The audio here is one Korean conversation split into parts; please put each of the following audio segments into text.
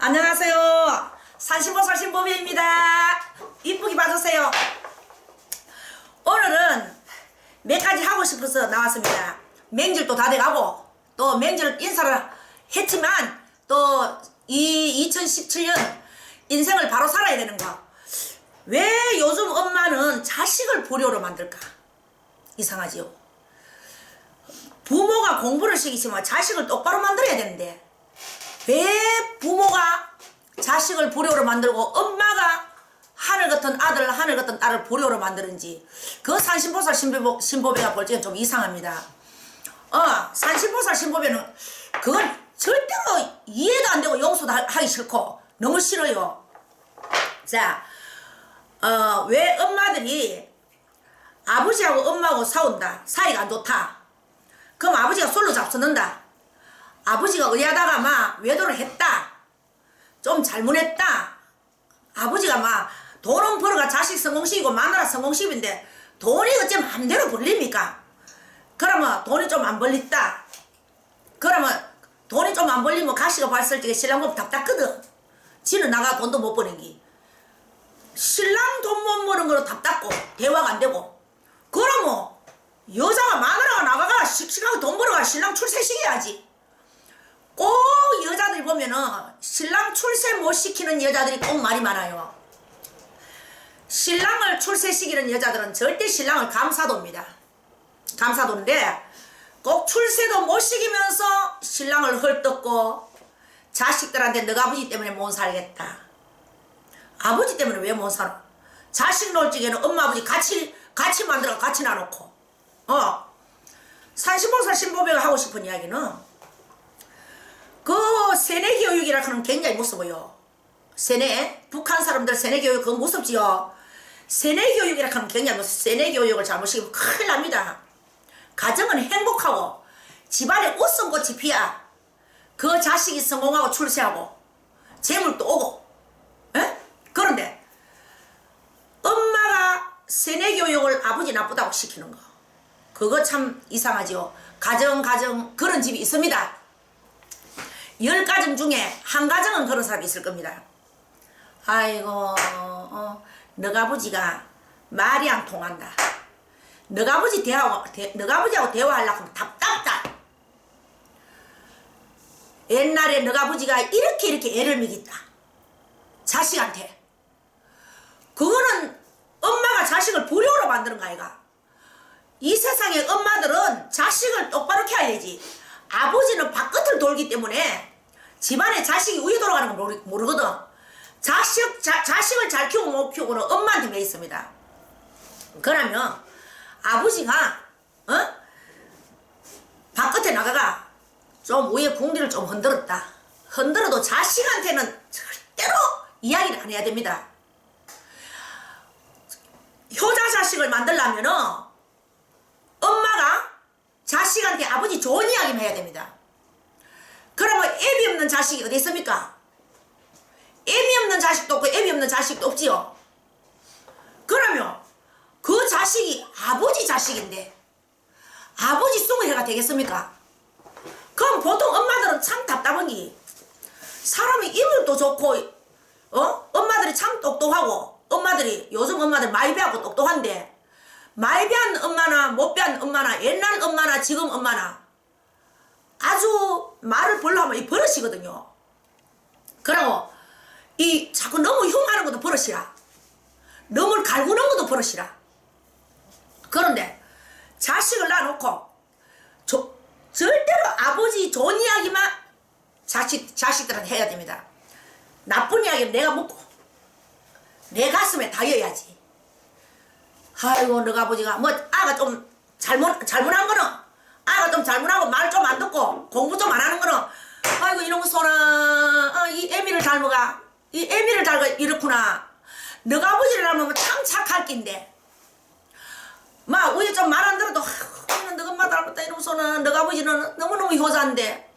안녕하세요. 산신보살 신보배입니다. 이쁘게 봐주세요. 오늘은 몇 가지 하고 싶어서 나왔습니다. 맹절도 다 돼가고 또 맹절 인사를 했지만 또 이 2017년 인생을 바로 살아야 되는 거. 왜 요즘 엄마는 자식을 불효로 만들까? 이상하지요. 부모가 공부를 시키지만 자식을 똑바로 만들어야 되는데 왜 부모가 자식을 불효로 만들고 엄마가 하늘 같은 아들 하늘 같은 딸을 불효로 만드는지 그 산신보살 신보배가 볼 적엔 좀 이상합니다. 산신보살 신보배는 그건 절대로 이해도 안 되고 용서도 하기 싫고 너무 싫어요. 자, 왜 엄마들이 아버지하고 엄마하고 싸운다, 사이가 안 좋다, 그럼 아버지가 솔로 잡서는다, 아버지가 의하다가 막 외도를 했다, 좀 잘못했다, 아버지가 막 돈은 벌어가 자식 성공시키고 마누라 성공시키는데 돈이 어째 맘대로 벌립니까? 그러면 돈이 좀 안 벌렸다, 그러면 돈이 좀 안 벌리면 가시가 봤을 때 신랑 보면 답답거든. 지는 나가 돈도 못 버는 게 신랑 돈 못 버는 거로 답답고 대화가 안 되고, 그러면 여자가 마누라가 나가가 씩씩하게 돈 벌어가 신랑 출세시켜야지. 꼭 여자들이 보면은 신랑 출세 못 시키는 여자들이 꼭 말이 많아요. 신랑을 출세시키는 여자들은 절대 신랑을 감사도입니다. 감사도인데 꼭 출세도 못 시키면서 신랑을 헐뜯고 자식들한테 너가 아버지 때문에 못 살겠다, 아버지 때문에 왜 못 살아, 자식 놓을 적에는 엄마 아버지 같이 만들어 같이 놔놓고. 산신보살 신보배가 하고 싶은 이야기는 그 세뇌 교육이라 하는 굉장히 무서워요. 세뇌, 북한 사람들 세뇌 교육 그거 무섭지요. 세뇌 교육이라 하면 굉장히 무서워. 세뇌 교육을 잘못 시키면 큰일 납니다. 가정은 행복하고 집안에 웃음꽃이 피야 그 자식이 성공하고 출세하고 재물도 오고. 그런데 엄마가 세뇌 교육을 아버지 나쁘다고 시키는 거, 그거 참 이상하지요. 가정 그런 집이 있습니다. 10가정 중에 한 가정은 그런 사람이 있을 겁니다. 아이고, 너가 아버지가 말이 안 통한다, 너가 아버지하고 대화하려고 하면 답답다, 옛날에 너가 아버지가 이렇게 애를 먹였다 자식한테. 그거는 엄마가 자식을 불효로 만드는 거 아이가. 이 세상에 엄마들은 자식을 똑바로 키워야 되지. 아버지는 바깥을 돌기 때문에 집안에 자식이 위에 돌아가는 거 모르거든. 자식을 잘 키우고 못 키우고는 엄마한테 매 있습니다. 그러면 아버지가 바깥에 나가가 좀 위에 궁디를 좀 흔들어도 자식한테는 절대로 이야기를 안 해야 됩니다. 효자 자식을 만들려면은 엄마가 자식한테 아버지 좋은 이야기만 해야 됩니다. 그러면 애비 없는 자식이 어디 있습니까? 애비 없는 자식도 없고 애비 없는 자식도 없지요. 그러면 그 자식이 아버지 자식인데 아버지 숭어해가 되겠습니까? 그럼 보통 엄마들은 참 답답한 게, 사람이 인물도 좋고 엄마들이 참 똑똑하고, 엄마들이 요즘 엄마들 많이 배우고 똑똑한데 많이 배운 엄마나 못 배운 엄마나 옛날 엄마나 지금 엄마나 아주 말을 벌려 하면 이 버릇이거든요. 그리고 이 자꾸 너무 흉하는 것도 버릇이라, 너무 갈구는 것도 버릇이라. 그런데 자식을 낳아놓고 절대로 아버지 좋은 이야기만 자식들한테 해야 됩니다. 나쁜 이야기는 내가 묻고 내 가슴에 다여야지. 아이고, 너가 아버지가 뭐 아가 좀 잘못한 거는, 아가 좀 잘못하고 말 좀 안 듣고 공부 좀 안 하는 거는, 아이고 이놈의 소나, 이 애미를 닮아가, 이 애미를 닮아 이렇구나. 너가 아버지를 닮으면 참 착할 낀데 막 우리 좀 말 안 들어도 너가 엄마 닮았다 이놈의 소나, 너가 아버지는 너무너무 효자인데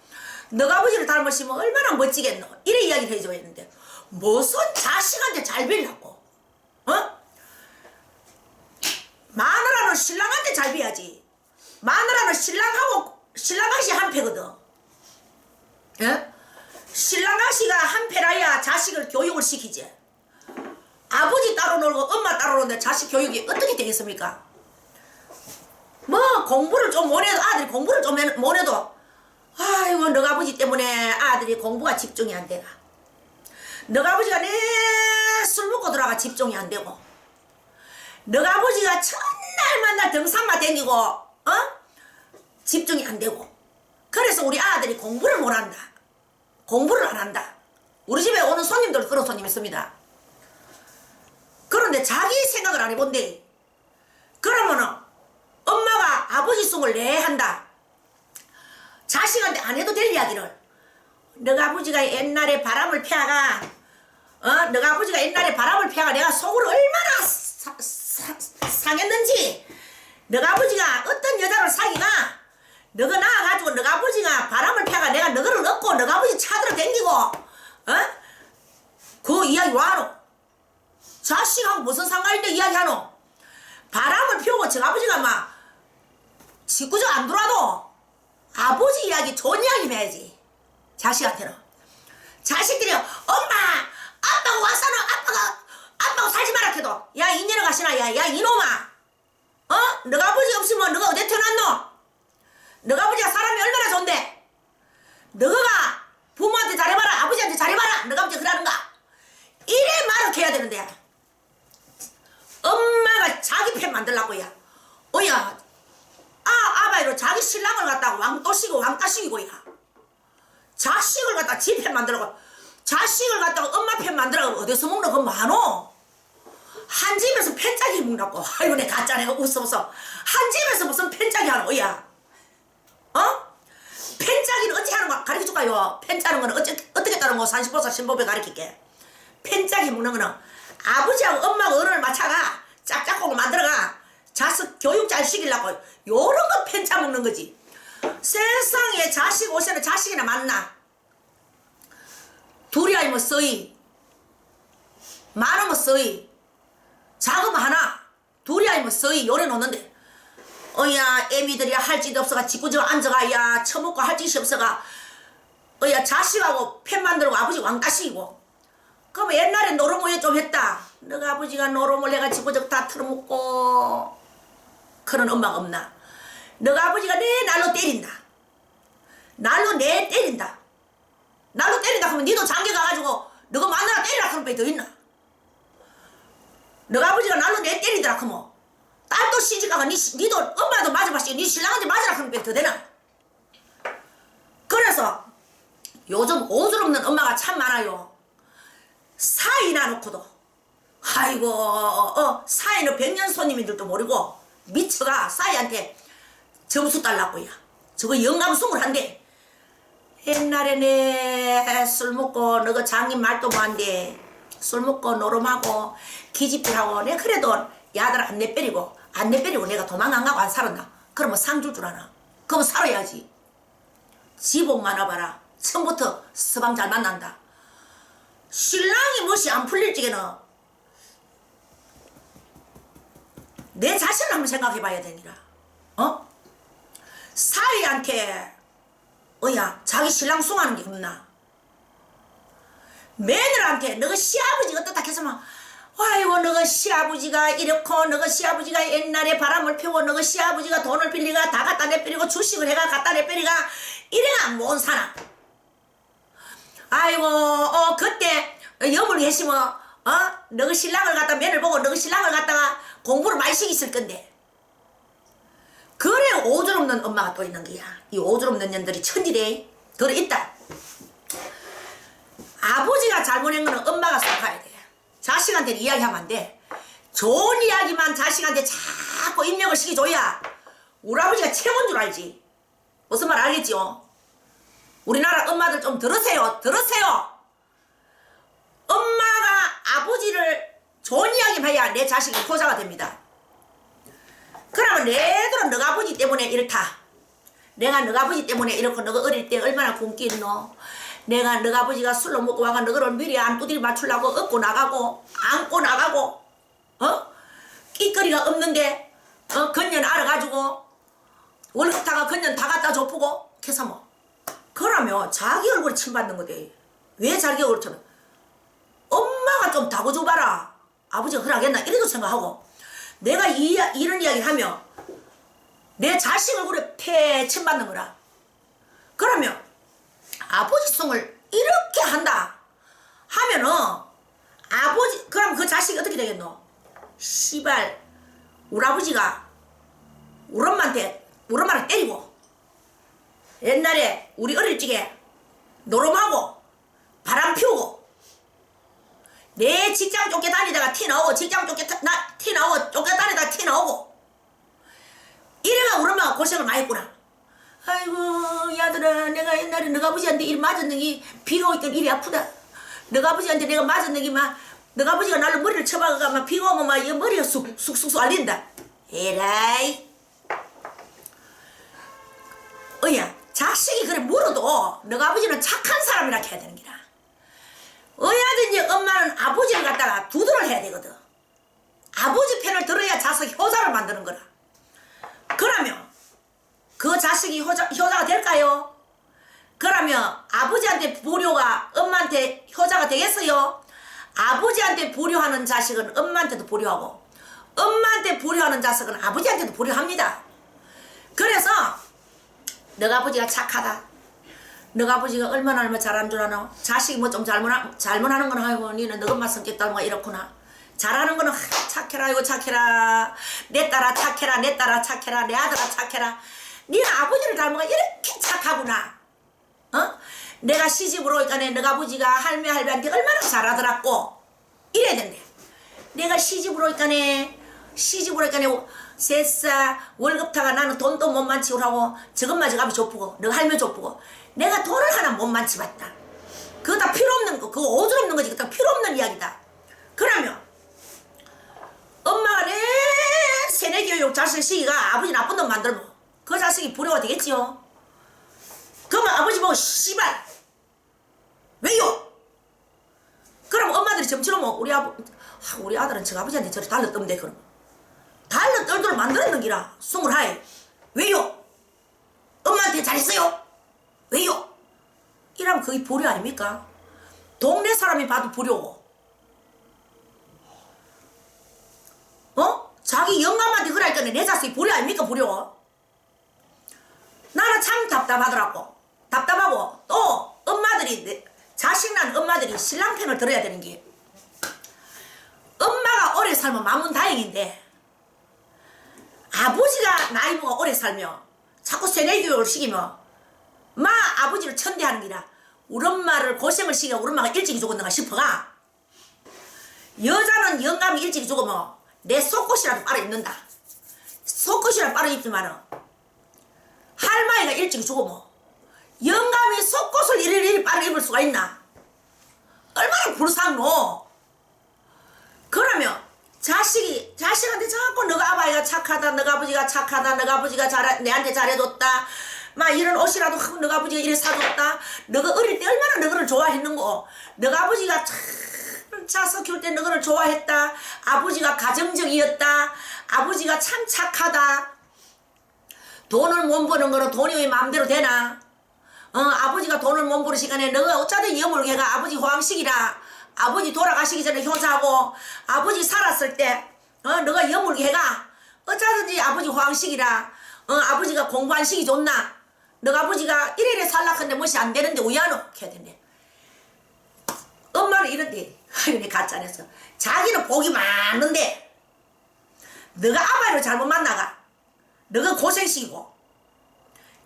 너가 아버지를 닮으시면 얼마나 멋지겠노, 이래 이야기를 해줘야 했는데 무슨 자식한테 잘 빌라고. 마누라는 신랑한테 잘 비야지. 마누라는 신랑같이 한패거든. 신랑같이가 한패라야 교육을 시키지. 아버지 따로 놀고 엄마 따로 노는데 자식 교육이 어떻게 되겠습니까? 뭐 공부를 좀 못해도 아들이 공부를 좀 못해도 아이고 너가 아버지 때문에 아들이 공부가 집중이 안 되나. 너가 아버지가 내 술 먹고 들어가 집중이 안 되고 너가 아버지가 첫날 만날 등산만 댕기고 집중이 안 되고 그래서 우리 아들이 공부를 못한다. 공부를 안 한다. 우리 집에 오는 손님들 그런 손님 있습니다. 그런데 자기 생각을 안 해본대. 그러면은 엄마가 아버지 속을 내 한다. 자식한테 안 해도 될 이야기를 너가 아버지가 옛날에 바람을 피하가 너가 아버지가 옛날에 바람을 피하가 내가 속으로 얼마나 상했는지 너가 아버지가 어떤 여자를 사귀가 너가 나와가지고 너가 아버지가 바람을 피하가 내가 너를 얻고 너가 아버지 차들어 댕기고 그 이야기 와노. 자식하고 무슨 상관인데 이야기하노. 바람을 피우고 저 아버지가 막 직구적 안 들어와도 아버지 이야기 좋은 이야기 해야지. 자식한테는. 자식들이 엄마 아빠가 왔어는 아빠가 살지 마라 해도 야 이년아 가시나 야 이놈아 너가 아버지 없으면 너가 어디 태어났노? 너가 아버지가 사람이 얼마나 좋은데 너가 부모한테 잘해봐라 아버지한테 잘해봐라 너가 아버지 그러는가 이래 말을 해야 되는데 엄마가 자기 편 만들라고 야 아바이로 자기 신랑을 갖다가 왕또시고 왕따시기고 야 자식을 갖다가 지 편 만들라고 자식을 갖다가 엄마 편 만들라고 어디서 먹는 거 많어. 한 집에서 펜짜기 먹라고. 아이고 내 가짜 내가 웃어서 한 집에서 무슨 펜짜기 하는 거야. 펜짜기는 어찌 하는 거 가르쳐줄까요? 펜 짜는 거는 어떻게 따는 거 산신보사 신법에 가르칠게. 펜짜기 먹는 거는 아버지하고 엄마하고 어른을 맞춰가 짝짝꿍을 만들어가 자식 교육 잘 시키려고 요런 거 펜짜 먹는 거지. 세상에 자식 옷에는 자식이나 만나. 둘이 아니면 써이 많으면 써이 작으면 하나 둘이 아니면 써이 요래 놓는데 애미들이 할 짓도 없어가 짓궂어 앉아가 야 처먹고 할 짓이 없어가 자식하고 펜 만들고 아버지 왕따시키고 그러면 옛날에 노름모에 좀 했다. 너가 아버지가 노름을 내가 짓궂어 다 틀어먹고 그런 엄마가 없나. 너가 아버지가 내 날로 때린다. 날로 내 때린다. 날로 때린다 하면 니도 장기 가가지고 너가 만나라 때리라 그런 배 더 있나. 너가 아버지가 날로 내 때리더라 하면 딸도 시집가가 니도 엄마도 맞아봤지 니 신랑한테 맞으라 그런 배 더 되나. 그래서 요즘 오줌없는 엄마가 참 많아요. 사이나 놓고도 아이고 사이는 백년 손님인 줄도 모르고 미쳐가 사이한테 점수 달라고야. 저거 영감숭을 한대. 옛날에 내 술 먹고 너가 장님 말도 뭐한데 술 먹고 노름하고 기집애하고 내가 그래도 야들 안 내빼리고 내가 도망 안 가고 안 살았나. 그러면 상 줄 줄 아나. 그러면 살아야지. 지복 많아봐라. 처음부터 서방 잘 만난다. 신랑이 멋이 안 풀릴 적에는 내 자신을 한번 생각해 봐야 되니라. 사위한테 자기 신랑 숭하는 게 없나. 며느리한테 너가 시아버지가 어떻다 해서만 아이고 너가 시아버지가 이렇고 너가 시아버지가 옛날에 바람을 피우고 너가 시아버지가 돈을 빌리가 다 갖다 내버리고 주식을 해가 갖다 내버리가 이래가 못 사나. 아이고 그때 여물 계시면 너가 신랑을 갖다 며느리 보고 너가 신랑을 갖다가 공부를 많이 시켰을 건데. 그래 오줌없는 엄마가 또 있는 거야. 이 오줌없는 년들이 천지래. 그래 있다. 아버지가 잘못한 거는 엄마가 생각해야 돼. 자식한테 이야기하면 안 돼. 좋은 이야기만 자식한테 자꾸 입력을 시켜줘야 우리 아버지가 최고인 줄 알지. 무슨 말 알겠지요? 우리나라 엄마들 좀 들으세요. 엄마가 아버지를 좋은 이야기만 해야 내 자식이 효자가 됩니다. 그러면 내들은 너가 아버지 때문에 이렇다. 내가 너가 아버지 때문에 이렇고 너가 어릴 때 얼마나 굶기 있노. 내가 너가 아버지가 술로 먹고 와가 너를 미리 안 두드리 맞추려고 업고 나가고 안고 나가고 끼거리가 없는데 건년 알아가지고 월급타가 건년 다 갖다 줘프고 해서 뭐 그러면 자기 얼굴에 침받는 거대. 왜 자기 얼굴에 침받는 엄마 좀 다궈줘봐라. 아버지가 허락했나 이래도 생각하고 내가 이런 이야기를 하면 내 자식을 그래 패침받는 거라. 그러면 아버지성을 이렇게 한다 하면은 아버지 그럼 그 자식이 어떻게 되겠노? 씨발 우리 아버지가 우리 엄마를 때리고 옛날에 우리 어릴 적에 노름하고 바람 피우고 내 직장 쫓겨다니다가 티 나오고 직장 티 나오고 쫓겨다니다가 티 나오고 이래가 우리 엄마가 고생을 많이 했구나. 아이고 야들아 내가 옛날에 너가 아버지한테 일 맞았는 게 비가 올 땐 일이 아프다. 너가 아버지한테 내가 맞았는 게 막 너가 아버지가 날로 머리를 쳐박아가 막 비가 오면 막 이 머리가 쑥쑥쑥 알린다. 에라이 어야 자식이 그래 물어도 너가 아버지는 착한 사람이라 해야 되는 기라. 어야든지 엄마는 아버지를 갖다가 두드러를 해야 되거든. 아버지 편을 들어야 자식 효자를 만드는 거라. 그러면 그 자식이 효자가 될까요? 그러면 아버지한테 불효가 엄마한테 효자가 되겠어요? 아버지한테 불효하는 자식은 엄마한테도 불효하고 엄마한테 불효하는 자식은 아버지한테도 불효합니다. 그래서 너가 아버지가 착하다. 너가 아버지가 얼마나 잘하는 줄 아나? 자식이 뭐 좀 잘못하는 건 아이고 니는 너 엄마 성격 닮아 이렇구나. 잘하는 거는 착해라 이거 착해라. 내 딸아 착해라 내 딸아 착해라 내 아들아 착해라. 니는 아버지를 닮아가 이렇게 착하구나. 어? 내가 시집으로 오니까 너가 아버지가 할매한테 얼마나 잘하더라고. 이래야 된대. 내가 시집으로 오니까 셋사 월급타가 나는 돈도 못 만치고라고 저것만 저값이 좁고 너 할매 좁고 내가 돈을 하나 못 만치봤다. 그거 다 필요 없는 거 그거 오줄 없는 거지. 그거 다 필요 없는 이야기다. 그러면 엄마가 내 세뇌 교육 자식 시기가 아버지 나쁜 놈 만들면 그 자식이 불효가 되겠지요. 그러면 아버지 보고 씨발 왜요? 그럼 엄마들이 점치러면 우리 아들은 저 아버지한테 저를 달러 떠면 돼. 그럼 달러 떨도록 만들었는 기라. 스물하이 왜요? 엄마한테 잘했어요? 왜요? 이러면 그게 불효 아닙니까? 동네 사람이 봐도 불효고 자기 영감한테 그러니까 내 자식이 불효 아닙니까? 불효. 나는 참 답답하더라고. 답답하고 또 엄마들이 자식 난 엄마들이 신랑 편을 들어야 되는 게 엄마가 오래 살면 마음은 다행인데 아버지가 나이 먹어 오래 살면 자꾸 세뇌 교육을 시키면 마 아버지를 천대하는 기라. 우리 엄마를 고생을 시켜 우리 엄마가 일찍이 죽었는가 싶어가. 여자는 영감이 일찍이 죽으면 내 속옷이라도 빨아 입는다. 속옷이라도 빨아 입지만은 할머니가 일찍이 죽으면 영감이 속옷을 이리이리 빨아 입을 수가 있나? 얼마나 불쌍노. 그러면 자식한테 자꾸 너가 아버지가 착하다 너가 아버지가 착하다 너가 아버지가 내한테 잘해줬다 막 이런 옷이라도 하고 너가 아버지가 이래 사줬다. 너가 어릴 때 얼마나 너를 좋아했는고. 너가 아버지가 참 자석 키울 때 너를 좋아했다. 아버지가 가정적이었다. 아버지가 참 착하다. 돈을 못 버는 거는 돈이 왜 마음대로 되나? 아버지가 돈을 못 버는 시간에 너가 어쩌든 여물개가 아버지 호황식이라. 아버지 돌아가시기 전에 효자하고 아버지 살았을 때 너가 여물개가 어쩌든지 아버지 호황식이라. 아버지가 공부한 시기 좋나? 너가 아버지가 이래이래 살락한데 무엇이 안 되는데 우야노? 해야 된대. 엄마는 이런데 하윤이 가짜냈어. 자기는 복이 많은데 너가 아바이를 잘못 만나가. 너가 고생시키고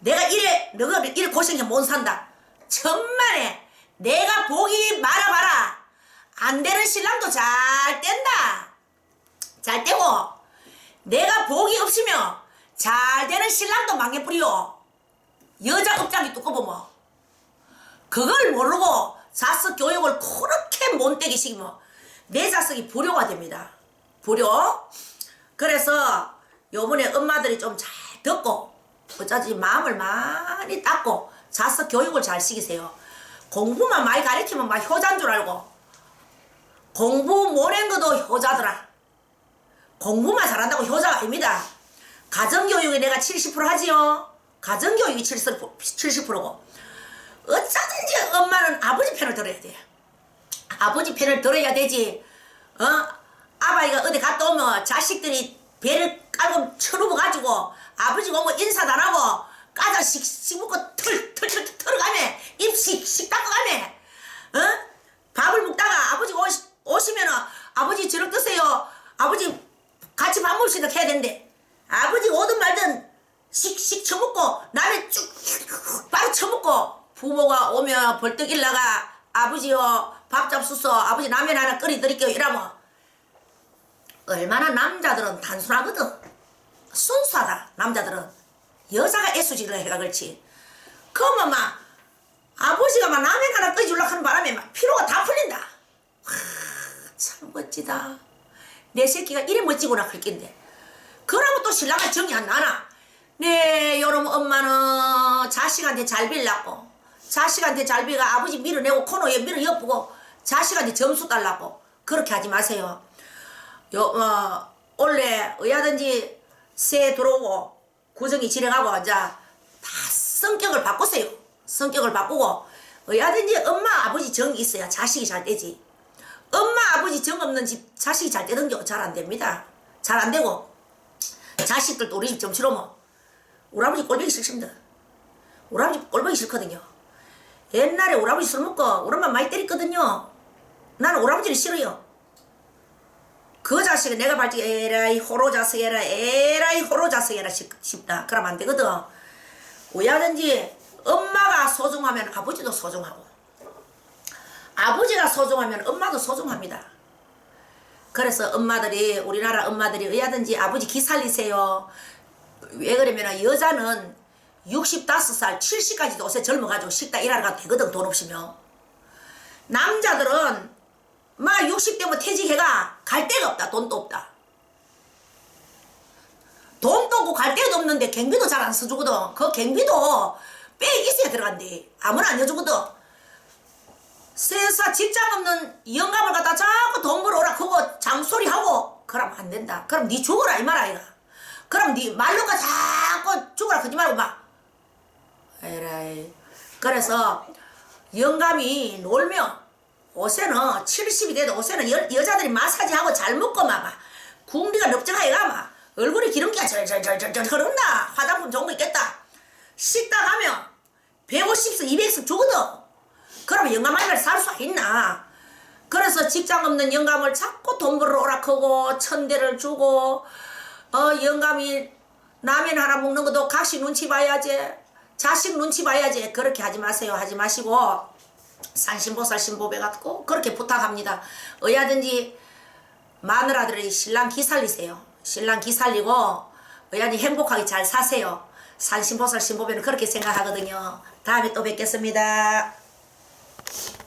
너가 이래 고생해 못 산다. 천만에 내가 복이 많아봐라. 안 되는 신랑도 잘 뗀다. 잘 떼고 내가 복이 없으면 잘 되는 신랑도 망해뿌리요. 여자 업장이 두꺼보면 그걸 모르고 자식 교육을 그렇게 못되게 시키면 내 자식이 불효가 됩니다. 불효. 그래서 요번에 엄마들이 좀 잘 듣고 어쩌지 마음을 많이 닦고 자식 교육을 잘 시키세요. 공부만 많이 가르치면 막 효자인 줄 알고 공부 못한 것도 효자더라. 공부만 잘한다고 효자가 아닙니다. 가정교육에 내가 70% 하지요. 가정교육이 70%고 어쩌든지 엄마는 아버지 편을 들어야 돼. 아버지 편을 들어야 되지. 아바이가 어디 갔다 오면 자식들이 배를 깔고 쳐누워가지고 아버지가 오면 인사도 안 하고 까자 씩 먹고 털 털어가며 입 닦아가며 밥을 먹다가 아버지 오시면은 아버지 저녁 드세요. 아버지 같이 밥 먹읍시다 해야 되는데 아버지 오든 말든 씩 쳐먹고 남의 쭉 바로 쳐먹고 부모가 오면 벌떡 일나가 아버지요 밥 잡수소 아버지 라면 하나 끓여 드릴게요 이러면 얼마나 남자들은 단순하거든. 순수하다 남자들은. 여자가 애수지를 해가 그렇지. 그러면 막 아버지가 막 라면 하나 끓여주려고 하는 바람에 막 피로가 다 풀린다. 와, 참 멋지다. 내 새끼가 이래 멋지구나 그럴 낀데. 그러면 또 신랑은 정이 안 나나. 네 요럼 엄마는 자식한테 잘 빌라고 자식한테 잘 빌가 아버지 밀어내고 코너에 밀어 엿보고 자식한테 점수 달라고 그렇게 하지 마세요. 원래 어야든지 새 들어오고 구정이 진행하고 이제 다 성격을 바꾸세요. 성격을 바꾸고 어야든지 엄마 아버지 정이 있어야 자식이 잘 되지. 엄마 아버지 정 없는 집 자식이 잘 되는 게 잘 안 됩니다. 잘 안 되고 자식들도 우리 집 정치로면 우리 아버지 꼴보기 싫습니다. 우리 아버지 꼴보기 싫거든요. 옛날에 우리 아버지 술 먹고 우리 엄마 많이 때렸거든요. 나는 우리 아버지를 싫어요. 그 자식은 내가 봤지 에라이 호로 자식이라 에라이 호로 자식이라 싶다. 그러면 안 되거든. 왜하든지 엄마가 소중하면 아버지도 소중하고 아버지가 소중하면 엄마도 소중합니다. 그래서 엄마들이 우리나라 엄마들이 왜하든지 아버지 기 살리세요. 왜 그러면 여자는 65살 70까지도 옷에 젊어가지고 식당 일하러 가도 되거든 돈 없으면. 남자들은 막 60대면 퇴직해가 갈 데가 없다. 돈도 없다. 돈도 없고 갈 데도 없는데 경비도 잘 안 써주거든. 그 경비도 빼기 있어야 들어간대. 아무나 안 해주거든. 세사 직장 없는 영감을 갖다 자꾸 돈 벌어오라 그거 장소리 하고 그러면 안 된다. 그럼 니 죽어라 이 말 아이가. 그럼 니 말로가 자꾸 죽어라 그러지 말고 막 에라이. 그래서 영감이 놀면 옷에는 70이 돼도 옷에는 여자들이 마사지하고 잘 먹고 막 궁리가 넓적하게 가막 얼굴에 기름기가 절절절절 흐른다. 화장품 좋은 거 있겠다. 식당 가면 150석 200석 주거든. 그러면 영감 아니면 살 수 있나. 그래서 직장 없는 영감을 자꾸 돈 벌어 오라 크고 천대를 주고 영감이 라면 하나 먹는 것도 각시 눈치 봐야지. 자식 눈치 봐야지. 그렇게 하지 마세요. 하지 마시고 산신보살 신보배 같고 그렇게 부탁합니다. 어야든지 마누라들이 신랑 기 살리세요. 신랑 기 살리고 어야든지 행복하게 잘 사세요. 산신보살 신보배는 그렇게 생각하거든요. 다음에 또 뵙겠습니다.